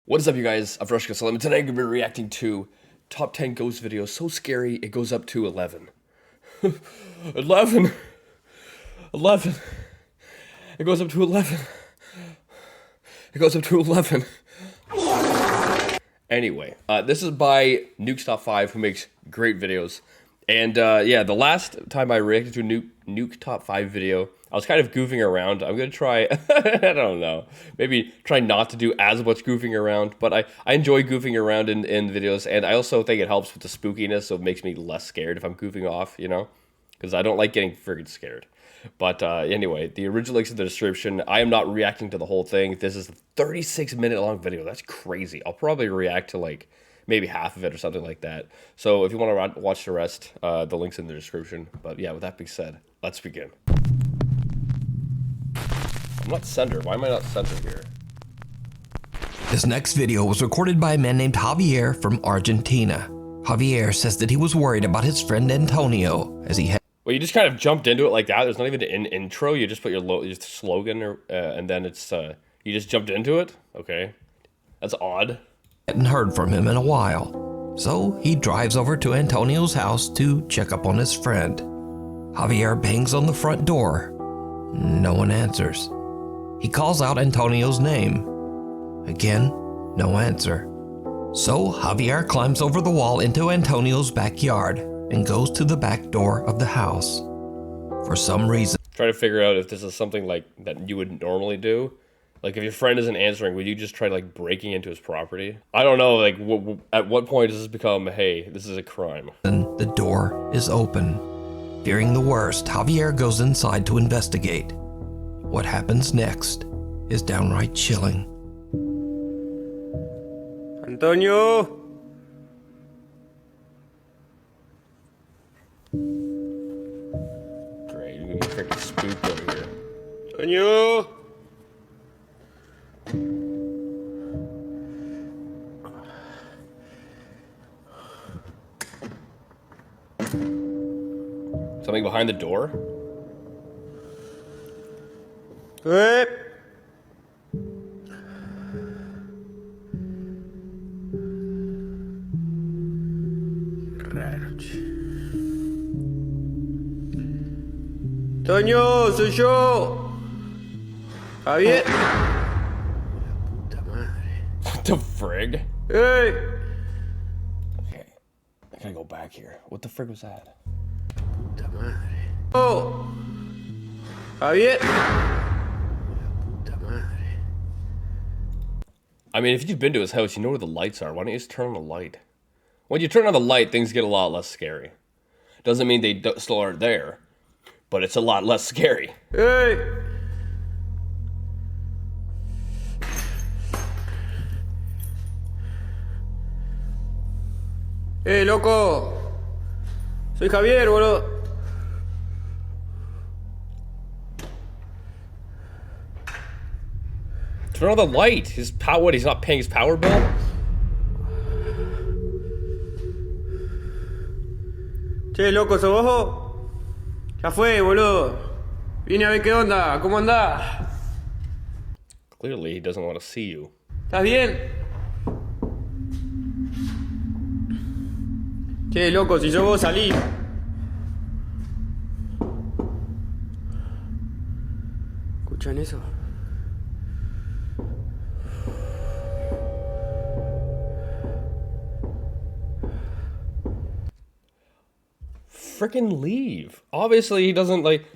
What is up, you guys? I'm Rushka Salim, and today I'm going to be reacting to top 10 ghost videos. So scary, it goes up to 11. 11! 11! It goes up to 11. It goes up to 11. Anyway, this is by Nuke's Top 5, who makes great videos. And yeah, the last time I reacted to a Nuke Top 5 video, I was kind of goofing around. I'm going to try, I don't know, maybe try not to do as much goofing around, but I enjoy goofing around in videos, and I also think it helps with the spookiness, so it makes me less scared if I'm goofing off, you know? Because I don't like getting friggin' scared. But anyway, the original link's in the description. I am not reacting to the whole thing. This is a 36-minute long video. That's crazy. I'll probably react to like maybe half of it or something like that. So if you want to watch the rest, the link's in the description. But yeah, with that being said, let's begin. I'm not center. Why am I not center here? This next video was recorded by a man named Javier from Argentina. Javier says that he was worried about his friend Antonio as he had. Well, you just kind of jumped into it like that. There's not even an intro. You just put your slogan, or, and then it's you just jumped into it. Okay, that's odd. Hadn't heard from him in a while, so he drives over to Antonio's house to check up on his friend. Javier bangs on the front door. No one answers. He calls out Antonio's name. Again, no answer. So Javier climbs over the wall into Antonio's backyard and goes to the back door of the house. For some reason, Try to figure out if this is something like that you would normally do. Like if your friend isn't answering, would you just try like breaking into his property? I don't know. Like at what point does this become, hey, this is a crime? the door is open. Fearing the worst, Javier goes inside to investigate. What happens next is downright chilling. Antonio. Great, you're gonna get freaking spooked over here. Antonio. Something behind the door? Eh. Raro, che. Antonio, soy yo. Javier. Puta madre. What the frig? Hey. Okay, I gotta go back here. What the frig was that? Puta madre. Oh. Javier. Puta madre. I mean, if you've been to his house, you know where the lights are. Why don't you just turn on the light? When you turn on the light, things get a lot less scary. Doesn't mean they still aren't there, but it's a lot less scary. Hey. Hey, loco. Soy Javier, boludo. Turn on the light. His power. What? He's not paying his power bill. Che, loco, ¿sos vos? Ya fue, boludo. Vine a ver qué onda. ¿Cómo andás? Clearly, he doesn't want to see you. ¿Estás bien? Che, loco, si sos vos, salí. ¿Escuchan eso? Frickin' leave. Obviously, he doesn't like.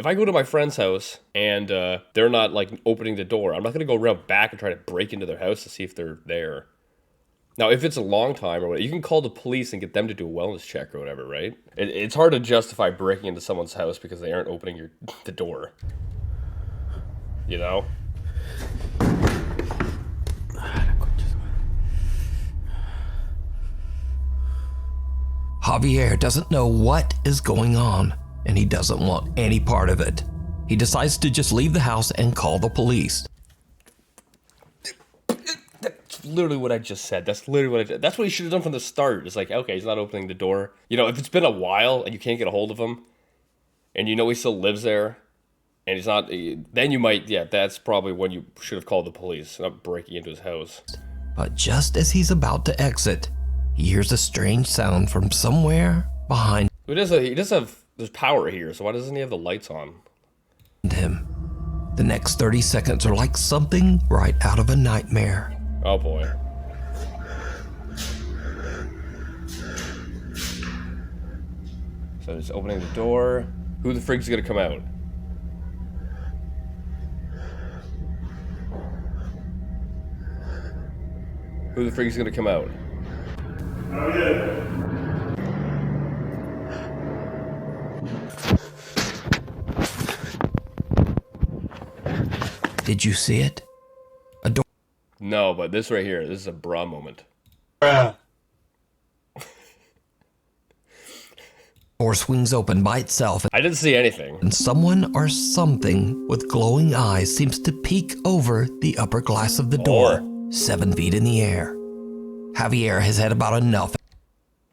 If I go to my friend's house and they're not like opening the door, I'm not gonna go around back and try to break into their house to see if they're there. Now, if it's a long time or whatever, you can call the police and get them to do a wellness check or whatever, right? It's hard to justify breaking into someone's house because they aren't opening the door. You know? Javier doesn't know what is going on, and he doesn't want any part of it. He decides to just leave the house and call the police. That's literally what I just said. That's literally what I did. That's what he should have done from the start. It's like, okay, he's not opening the door. You know, if it's been a while and you can't get a hold of him, and you know he still lives there, and he's not, then you might, yeah, that's probably when you should have called the police, not breaking into his house. But just as he's about to exit, he hears a strange sound from somewhere behind He does have, there's power here, so why doesn't he have the lights on? him. The next 30 seconds are like something right out of a nightmare. Oh boy. So he's opening the door. Who the frig's gonna come out? Who the frig's gonna come out? Did you see it? A door No, but this right here, this is a bra moment. swings open by itself, I didn't see anything. and someone or something with glowing eyes seems to peek over the upper glass of the door, 7 feet in the air. Javier has had about enough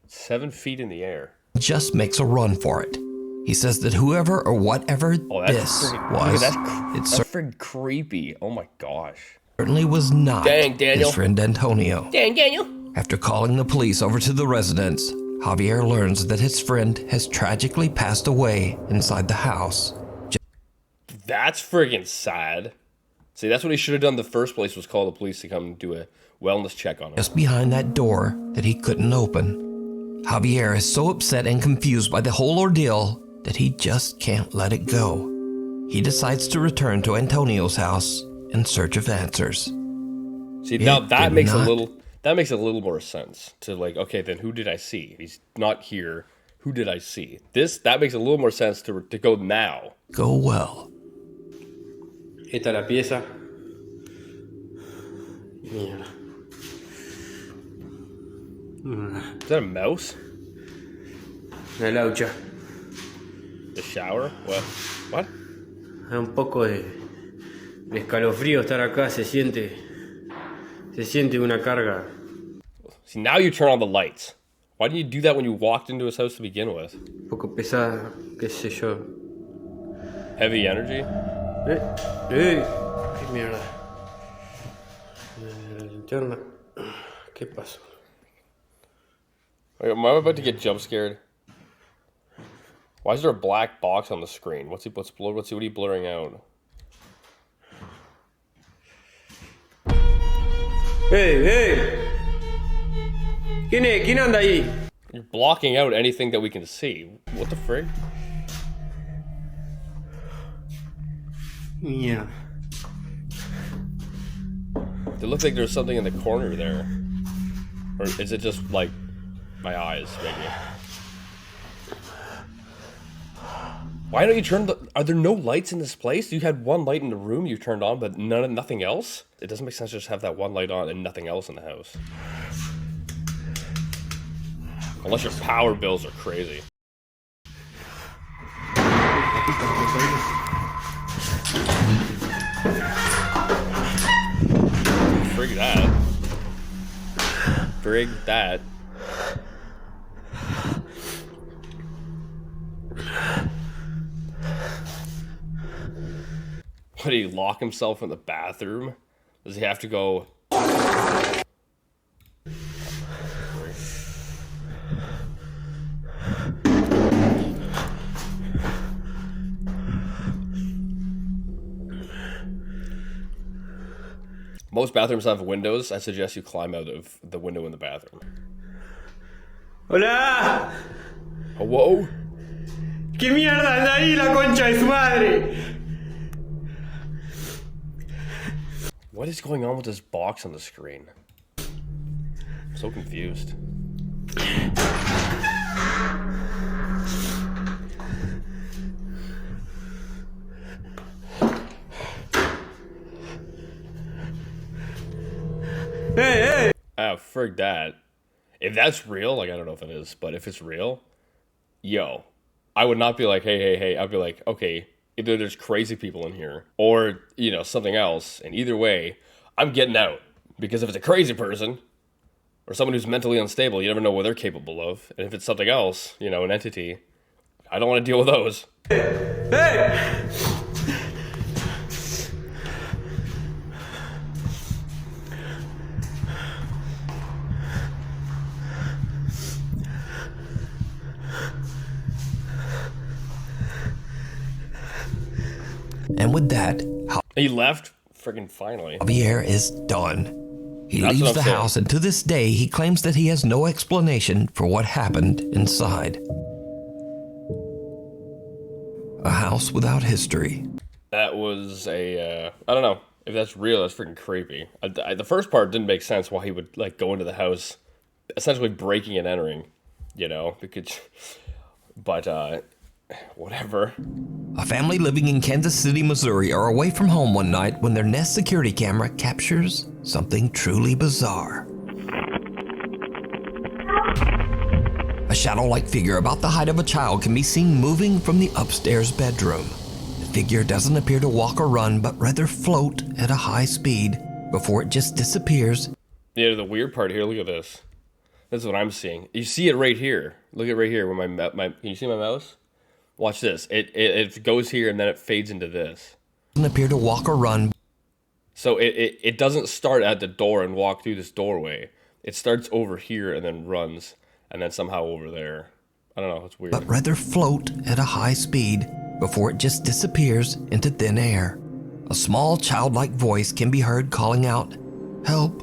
7 feet in the air. and just makes a run for it. He says that whoever or whatever Oh, that's this freaking, was, that's freaking creepy. Oh my gosh. certainly was not Dang, Daniel. his friend Antonio. Dang, Daniel. After calling the police over to the residence, Javier learns that his friend has tragically passed away inside the house. That's friggin' sad. See, that's what he should have done in the first place, was call the police to come do a wellness check on him. Just behind that door that he couldn't open. Javier is so upset and confused by the whole ordeal that he just can't let it go. He decides to return to Antonio's house in search of answers. See, now It that did makes not- a little more sense to, like, okay, then who did I see? If he's not here, who did I see? That makes a little more sense to go now. Go well. Esta es la pieza. Mierda. Is that a mouse? La laucha. The shower? What? Da un poco de escalofrío estar acá, se siente una carga. See, now you turn on the lights. Why didn't you do that when you walked into his house to begin with? Un poco pesada, qué sé yo. Heavy energy? Qué mierda. La linterna. ¿Qué pasó? Wait, am I about to get jump scared? Why is there a black box on the screen? What's blurred? What are you blurring out? ¡Hey! ¿Quién es? ¿Quién anda ahí? You're blocking out anything that we can see. What the frig? Mierda. It looks like there's something in the corner there. Or is it just, like, my eyes, maybe? Why don't you turn the... Are there no lights in this place? You had one light in the room you turned on, but nothing else? It doesn't make sense to just have that one light on and nothing else in the house. Unless your power bills are crazy. Frig that. Frig that. What, did he lock himself in the bathroom? Does he have to go... Most bathrooms have windows. I suggest you climb out of the window in the bathroom. ¡Hola! Hello? ¿Qué mierda anda ahí, la concha de su madre? What is going on with this box on the screen? I'm so confused. ¡Hey! Ah, frig that. If that's real, like, I don't know if it is, but if it's real, yo, I would not be like, hey. I'd be like, okay, either there's crazy people in here or, you know, something else. And either way, I'm getting out. Because if it's a crazy person or someone who's mentally unstable, you never know what they're capable of. And if it's something else, you know, an entity, I don't want to deal with those. ¡Hey! And with that, He left freaking finally. Javier is done. He That's what leaves I'm the saying. house, and to this day, he claims that he has no explanation for what happened inside. A house without history. That was a, I don't know if that's real. That's freaking creepy. The first part didn't make sense why he would like go into the house, essentially breaking and entering, you know, because, but, whatever. A family living in Kansas City, Missouri are away from home one night when their Nest security camera captures something truly bizarre. A shadow-like figure about the height of a child can be seen moving from the upstairs bedroom. The figure doesn't appear to walk or run, but rather float at a high speed before it just disappears. Yeah, the weird part here, look at this. This is what I'm seeing. You see it right here. Look at right here where my can you see my mouse? Watch this. It goes here and then it fades into this. Doesn't appear to walk or run. So it doesn't start at the door and walk through this doorway. It starts over here and then runs and then somehow over there. I don't know, it's weird. But rather float at a high speed before it just disappears into thin air. A small childlike voice can be heard calling out, "Help."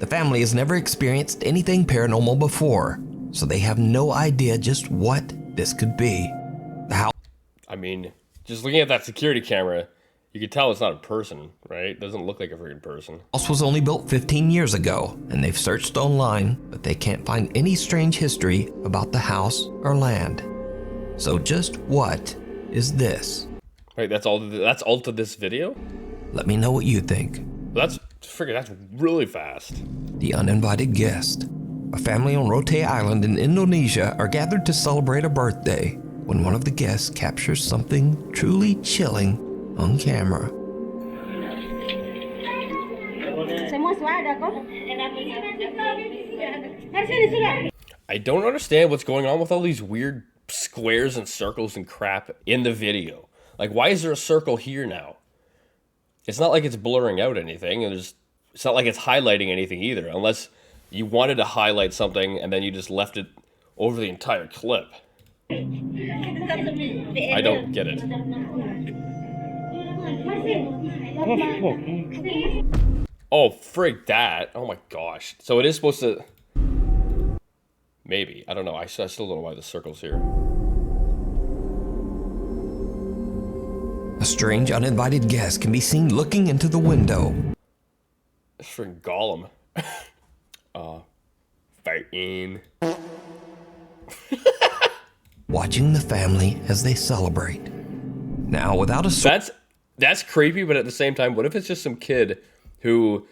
The family has never experienced anything paranormal before, so they have no idea just what this could be. The house I mean, just looking at that security camera, you can tell it's not a person, right? It doesn't look like a freaking person. was only built 15 years ago, and they've searched online, but they can't find any strange history about the house or land. So just what is this? Right, that's all to this video? Let me know what you think. That's really fast. The uninvited guest. A family on Rote Island in Indonesia are gathered to celebrate a birthday when one of the guests captures something truly chilling on camera. Semua suara kok. I don't understand what's going on with all these weird squares and circles and crap in the video. Like, why is there a circle here now? It's not like it's blurring out anything, and it's not like it's highlighting anything either, unless you wanted to highlight something and then you just left it over the entire clip. I don't get it. Oh, frig that. Oh my gosh. So it is supposed to... Maybe. I don't know. I still don't know why the circle's here. A strange uninvited guest can be seen looking into the window. It's friggin' Gollum. Fighting. Watching the family as they celebrate. Now, without a That's creepy, but at the same time, what if it's just some kid who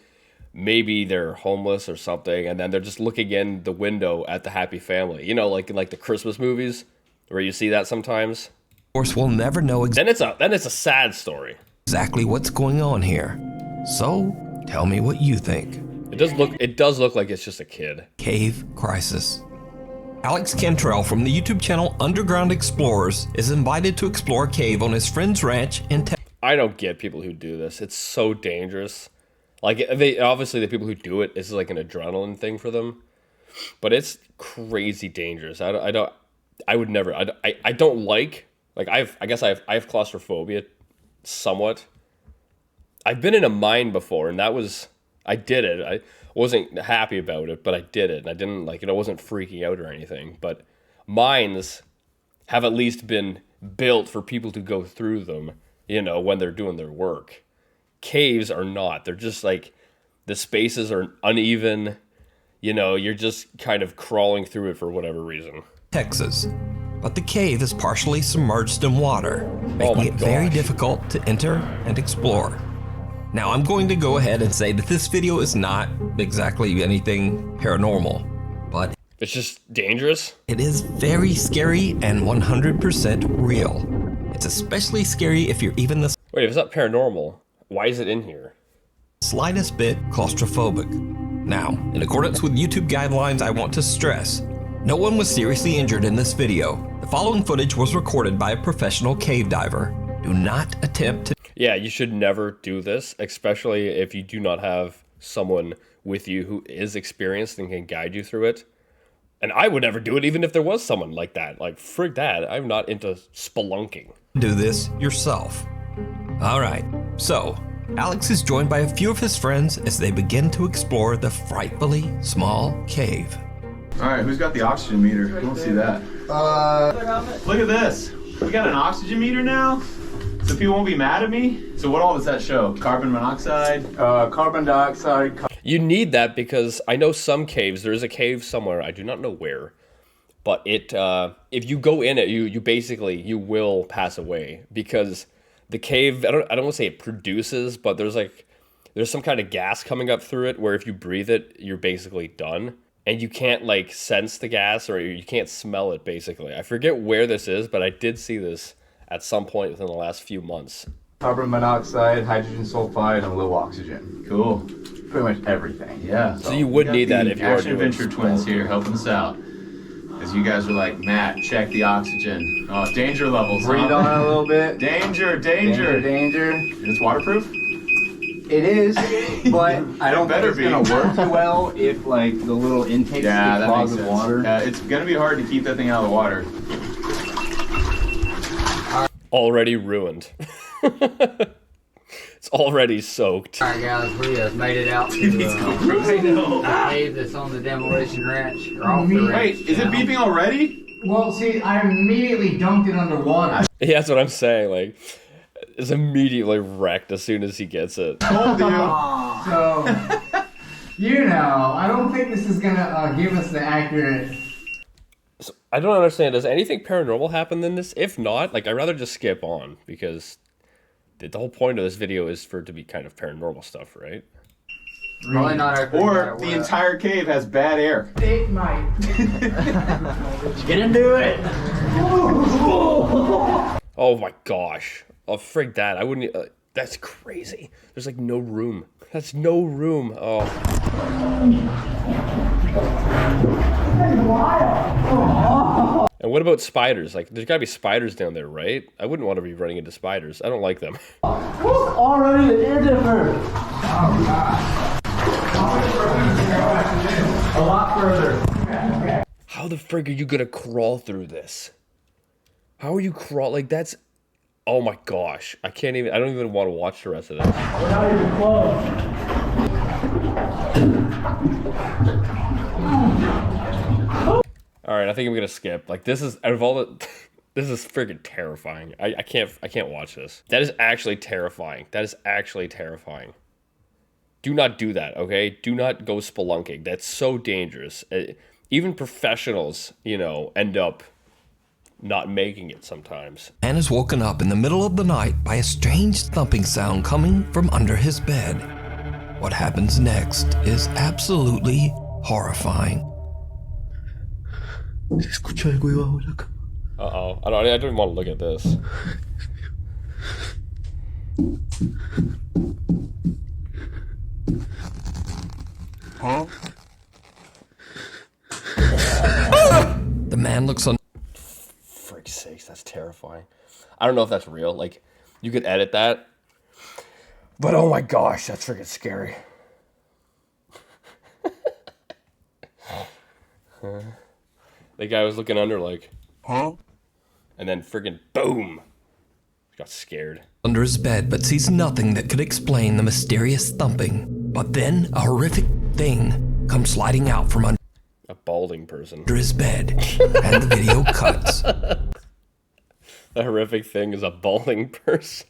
maybe they're homeless or something, and then they're just looking in the window at the happy family? You know, like in like the Christmas movies where you see that sometimes. source, we'll never know Then it's a sad story. exactly what's going on here. So, tell me what you think. It does look like it's just a kid. Cave Crisis. Alex Cantrell from the YouTube channel Underground Explorers is invited to explore a cave on his friend's ranch in Texas. I don't get people who do this. It's so dangerous. Like obviously the people who do it, it's like an adrenaline thing for them, but it's crazy dangerous. I don't like I guess I have claustrophobia somewhat. I've been in a mine before, and I did it. I wasn't happy about it, but I did it. And I didn't I wasn't freaking out or anything. But mines have at least been built for people to go through them, when they're doing their work. Caves are not. They're just like, the spaces are uneven. You're just kind of crawling through it for whatever reason. Texas. But the cave is partially submerged in water, Oh my making it very gosh. difficult to enter and explore. Now, I'm going to go ahead and say that this video is not exactly anything paranormal, but It's just dangerous. it is very scary and 100% real. It's especially scary if you're even the Wait, if it's not paranormal, why is it in here? slightest bit claustrophobic. Now, in accordance with YouTube guidelines, I want to stress, no one was seriously injured in this video. The following footage was recorded by a professional cave diver. Do not attempt to Yeah, you should never do this, especially if you do not have someone with you who is experienced and can guide you through it. And I would never do it even if there was someone like that. Like, frig that. I'm not into spelunking. Do this yourself. All right, so Alex is joined by a few of his friends as they begin to explore the frightfully small cave. All right, who's got the oxygen meter? I don't see that. Look at this. We got an oxygen meter now, so people won't be mad at me. So what all does that show? Carbon monoxide? Carbon dioxide. You need that because I know some caves, there is a cave somewhere, I do not know where, but it, if you go in it, you basically, you will pass away because the cave, I don't want to say it produces, but there's some kind of gas coming up through it where if you breathe it, you're basically done. And you can't like sense the gas or you can't smell it basically. I forget where this is, but I did see this at some point within the last few months. Carbon monoxide, hydrogen sulfide, and low oxygen. Cool. Pretty much everything. Yeah. So you would need that if you were Action doing Venture twins here helping us out. As you guys are like, Matt, check the oxygen. Oh, danger levels. Breathe on it a little bit. Danger. Danger. It's waterproof? It is, but I don't better think it's gonna work too well if like the little intakes Yeah, get that clogged makes with sense. water. It's gonna be hard to keep that thing out of the water. Already ruined. It's already soaked. Alright guys, we have made it out to the cave that's on the demolition ranch. Or off the ranch Wait, is it now. beeping already? Well, see, I immediately dunked it underwater. Yeah, that's what I'm saying. Like, it's immediately wrecked as soon as he gets it. Told you. So, I don't think this is gonna give us the accurate... So, I don't understand. Does anything paranormal happen in this? If not, like, I'd rather just skip on because the whole point of this video is for it to be kind of paranormal stuff, right? Probably not our Or the entire cave has bad air. It might. Get into it! Oh my gosh. Oh, frig that. I wouldn't. That's crazy. There's like no room. That's no room. Oh. And what about spiders? Like, there's gotta be spiders down there, right? I wouldn't want to be running into spiders. I don't like them. Already an introvert. A lot further. How the frig are you gonna crawl through this? How are you like that's, oh my gosh. I don't even want to watch the rest of this. We're not even close. All right, I think I'm gonna skip. Like, this is, out of all the, this is freaking terrifying. I can't watch this. That is actually terrifying. That is actually terrifying. Do not do that, okay? Do not go spelunking. That's so dangerous. Even professionals, end up not making it sometimes. Man is woken up in the middle of the night by a strange thumping sound coming from under his bed. What happens next is absolutely horrifying. Uh-oh. I don't even want to look at this. Huh? The man looks on. Frick's sakes, that's terrifying. I don't know if that's real. Like, you could edit that. But oh my gosh, that's freaking scary. The guy was looking under like, huh? And then friggin' boom. Got scared. Under his bed, but sees nothing that could explain the mysterious thumping. But then a horrific thing comes sliding out from under A balding person. his bed, and the video cuts. The horrific thing is a balding person.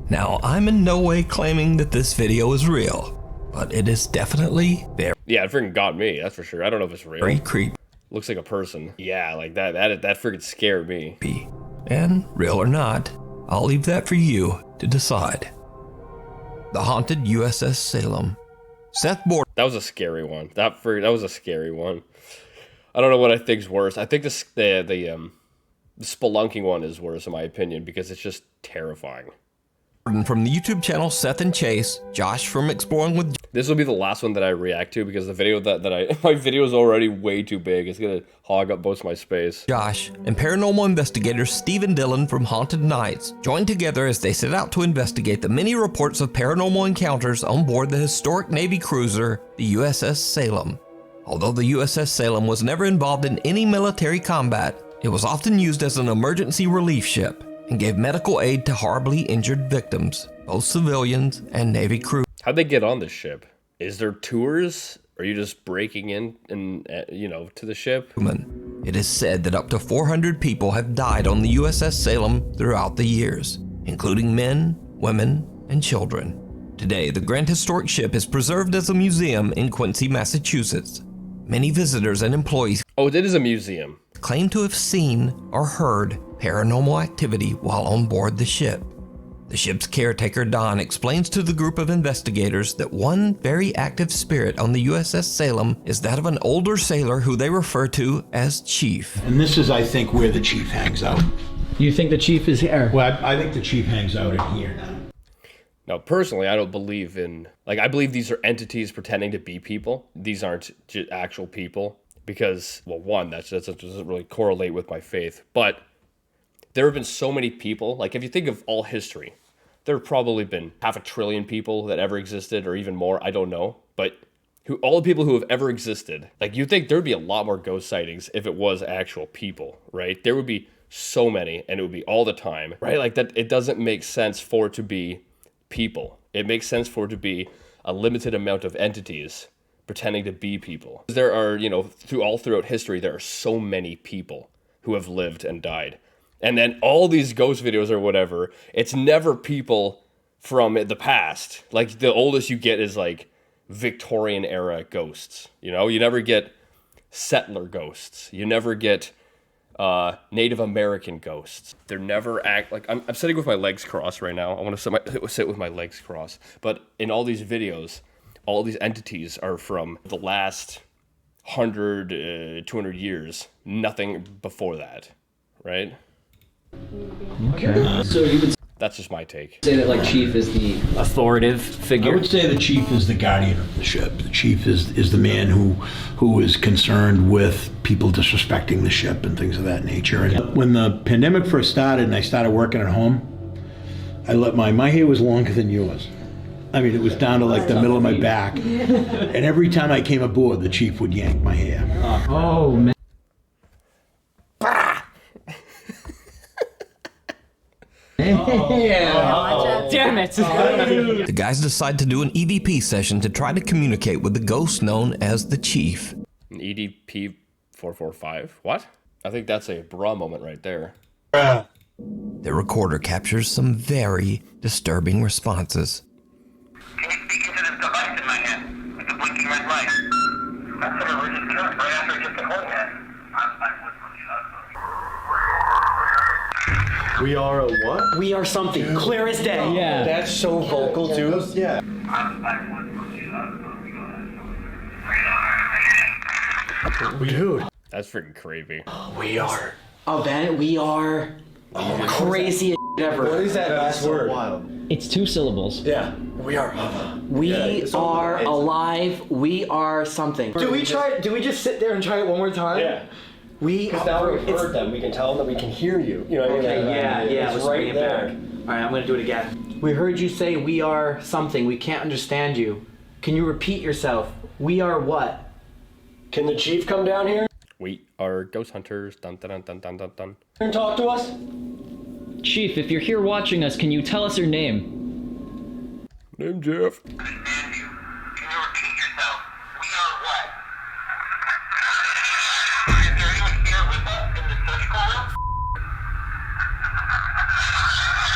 Now, I'm in no way claiming that this video is real, but it is definitely Yeah, it freaking got me, that's for sure. I don't know if it's real. very creepy. Looks like a person. Yeah, like that freaking scared me. And real or not, I'll leave that for you to decide. The haunted USS Salem. Seth Borden. That was a scary one. That was a scary one. I don't know what I think's worse. I think the spelunking one is worse in my opinion because it's just terrifying. From the YouTube channel Seth and Chase, Josh from Exploring with This will be the last one that I react to because the video my video is already way too big. It's gonna hog up most of my space. Josh and paranormal investigators Steve and Dylan from Haunted Nights joined together as they set out to investigate the many reports of paranormal encounters on board the historic Navy cruiser, the USS Salem. Although the USS Salem was never involved in any military combat, it was often used as an emergency relief ship and gave medical aid to horribly injured victims, both civilians and Navy crew. How'd they get on this ship? Is there tours? Are you just breaking in and to the ship? It is said that up to 400 people have died on the USS Salem throughout the years, including men, women, and children. Today, the Grand Historic Ship is preserved as a museum in Quincy, Massachusetts. Many visitors and employees Oh, it is a museum. claim to have seen or heard paranormal activity while on board the ship. The ship's caretaker, Don, explains to the group of investigators that one very active spirit on the USS Salem is that of an older sailor who they refer to as Chief. And this is, I think, where the chief hangs out. You think the chief is here? Well, I think the chief hangs out in here now. Now, personally, I don't believe in, I believe these are entities pretending to be people. These aren't actual people because, well, one, that doesn't really correlate with my faith. But there have been so many people, if you think of all history, there have probably been 500 billion people that ever existed or even more, I don't know. But all the people who have ever existed, you'd think there would be a lot more ghost sightings if it was actual people, right? There would be so many and it would be all the time, right? That it doesn't make sense for it to be people. It makes sense for it to be a limited amount of entities pretending to be people. There are, throughout history, there are so many people who have lived and died. And then all these ghost videos or whatever, it's never people from the past. The oldest you get is Victorian era ghosts. You never get settler ghosts. You never get Native American ghosts. They're never I'm sitting with my legs crossed right now. I want to sit with my legs crossed. But in all these videos, all these entities are from the last 100, 200 years. Nothing before that, right? Okay. So you would That's just my take. say that Chief is the authoritative I figure? would say the chief is the guardian of the ship. The chief is the man who is concerned with people disrespecting the ship and things of that nature. And when the pandemic first started and I started working at home, I let my hair was longer than yours. I mean, it was down to the middle of my back. And every time I came aboard, the chief would yank my hair. Oh, man. Damn it! The guys decide to do an EVP session to try to communicate with the ghost known as the Chief. An EDP 445? What? I think that's a bra moment right there. The recorder captures some very disturbing responses. Can you speak into this device in my hand with the blinking red light? That's what I was just doing right after I just hold that. We are a what? We are something. Clear as day. Yeah. That's so vocal, too. Yeah. Dude. That's freaking creepy. We are. Oh, Ben, we are crazy ever. What is that last word? It's 2 syllables. Yeah. We are. We are alive. We are something. Do we just sit there and try it one more time? Yeah. Because now we've heard them, we can tell them that we can hear you. You know what I mean? Yeah, It's let's bring it back. All right, I'm gonna do it again. We heard you say we are something. We can't understand you. Can you repeat yourself? We are what? Can the chief come down here We are ghost hunters. Dun dun dun dun dun dun. and talk to us? Chief, if you're here watching us, can you tell us your name? Name Jeff.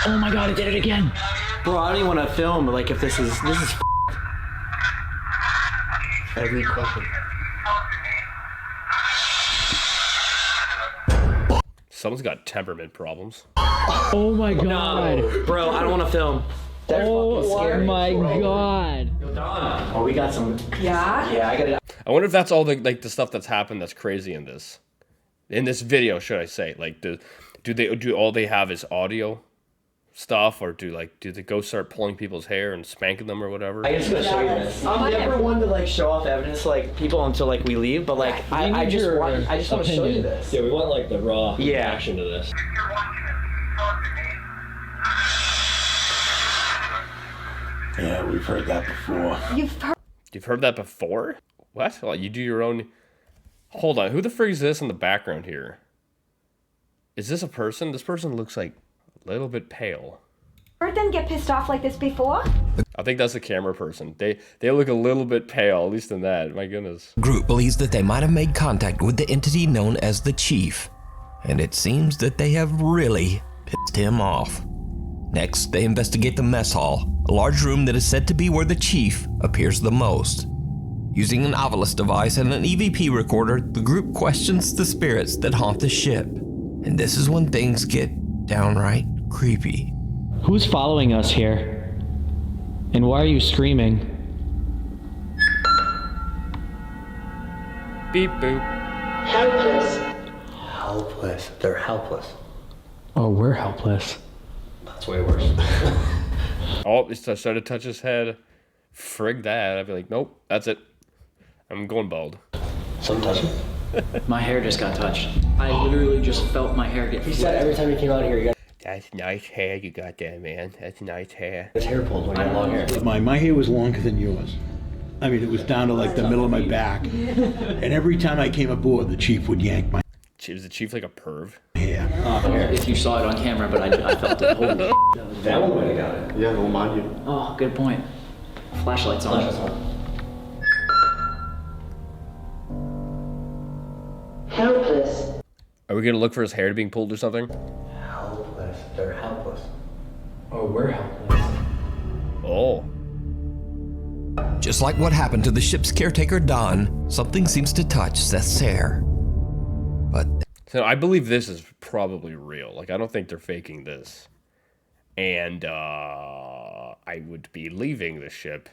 Oh my god, I did it again. Bro, I don't even want to film if this is Every question. Someone's got temperament problems. Oh my god. No, bro, I don't want to film. Oh my god. Oh, we got some. Yeah? Yeah, I got it. I wonder if that's all the stuff that's happened that's crazy in this video, should I say? Do all they have is audio stuff, or do the ghosts start pulling people's hair and spanking them or whatever? I just gonna show you this. I'm never one to show off evidence to people until we leave, but I just want to show you this. Yeah, we want the raw reaction to this. Yeah, we've heard that before. You've heard that before? What? Well, you do your own... Hold on, who the frig is this in the background here? Is this a person? This person looks like a little bit pale. Heard them get pissed off like this before? I think that's the camera person. They look a little bit pale, at least in that. My goodness. Group believes that they might have made contact with the entity known as the Chief, and it seems that they have really pissed him off. Next, they investigate the mess hall, a large room that is said to be where the Chief appears the most. Using an Ovilus device and an EVP recorder, the group questions the spirits that haunt the ship, and this is when things get downright creepy. Who's following us here? And why are you screaming? Beep boop. Helpless. Helpless. They're helpless. Oh, we're helpless. That's way worse. Oh, I started to touch his head. Frig that. I'd be like, nope, that's it. I'm going bald. Some touching. My hair just got touched. I literally just felt my hair get He said every time he came out here, you got That's nice hair you got there, man. That's nice hair. his hair pulled when you had long hair. My hair was longer than yours. I mean, it was down to like the middle of my back. And every time I came aboard, the Chief would yank my Is the Chief like a perv? hair. If you saw it on camera, but I felt it. Holy That one might have got it. Yeah, well, mind you. Oh, good point. Flashlight's on. Helpless. Are we gonna look for his hair being pulled or something? Helpless. They're helpless. Oh, we're helpless. Oh. Just like what happened to the ship's caretaker Don, something seems to touch Seth's hair. But So I believe this is probably real. Like, I don't think they're faking this. And I would be leaving the ship.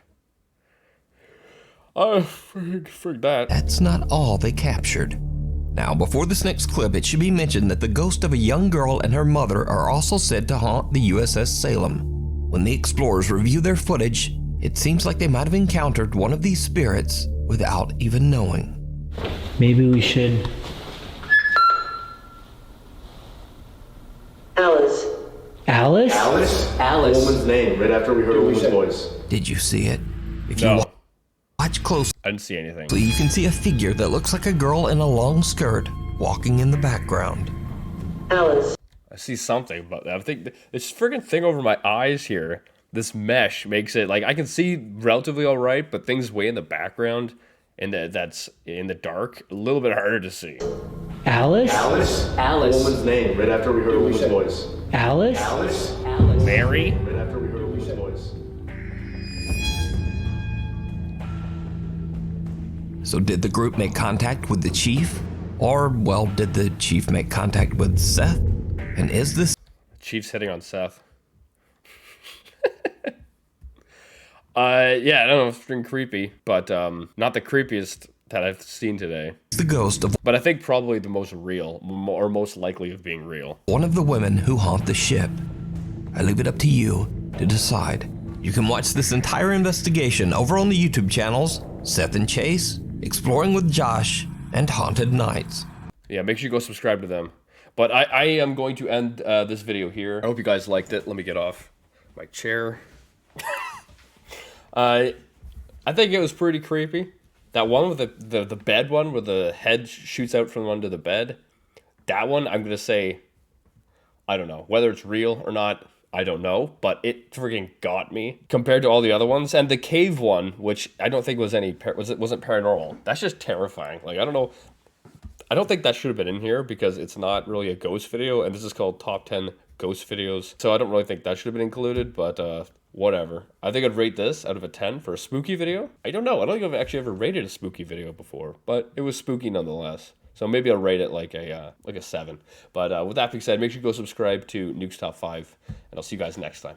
Oh, frig that. that's not all they captured. Now, before this next clip, it should be mentioned that the ghost of a young girl and her mother are also said to haunt the USS Salem. When the explorers review their footage, it seems like they might have encountered one of these spirits without even knowing. Maybe we should... Alice. Alice? Alice. Woman's name, right after we heard a woman's voice. Did you see it? If No. you watch closely, I didn't see anything. you can see a figure that looks like a girl in a long skirt walking in the background. Alice. I see something, but I think this friggin' thing over my eyes here, this mesh makes it, like, I can see relatively all right, but things way in the background and that's in the dark, a little bit harder to see. Alice? Alice. Woman's name, right after we heard a woman's voice. Alice? Mary? Right after we heard a woman's voice. So did the group make contact with the Chief? Or, well, did the Chief make contact with Seth? And is this Chief's hitting on Seth. Yeah, I don't know, it's been creepy, but not the creepiest that I've seen today. the ghost of But I think probably the most real, or most likely of being real. one of the women who haunt the ship? I leave it up to you to decide. You can watch this entire investigation over on the YouTube channels Seth and Chase, Exploring with Josh, and Haunted Nights. Yeah, make sure you go subscribe to them. But I am going to end this video here. I hope you guys liked it. Let me get off my chair. I think it was pretty creepy. That one with the bed one where the head shoots out from under the bed. That one, I'm going to say, I don't know. Whether it's real or not, I don't know. But it freaking got me compared to all the other ones. And the cave one, which I don't think was wasn't paranormal. That's just terrifying. Like, I don't know. I don't think that should have been in here because it's not really a ghost video. And this is called Top 10 Ghost Videos. So I don't really think that should have been included. But whatever. I think I'd rate this out of a 10 for a spooky video. I don't know. I don't think I've actually ever rated a spooky video before, but it was spooky nonetheless. So maybe I'll rate it like a 7. But with that being said, make sure you go subscribe to Nuke's Top 5, and I'll see you guys next time.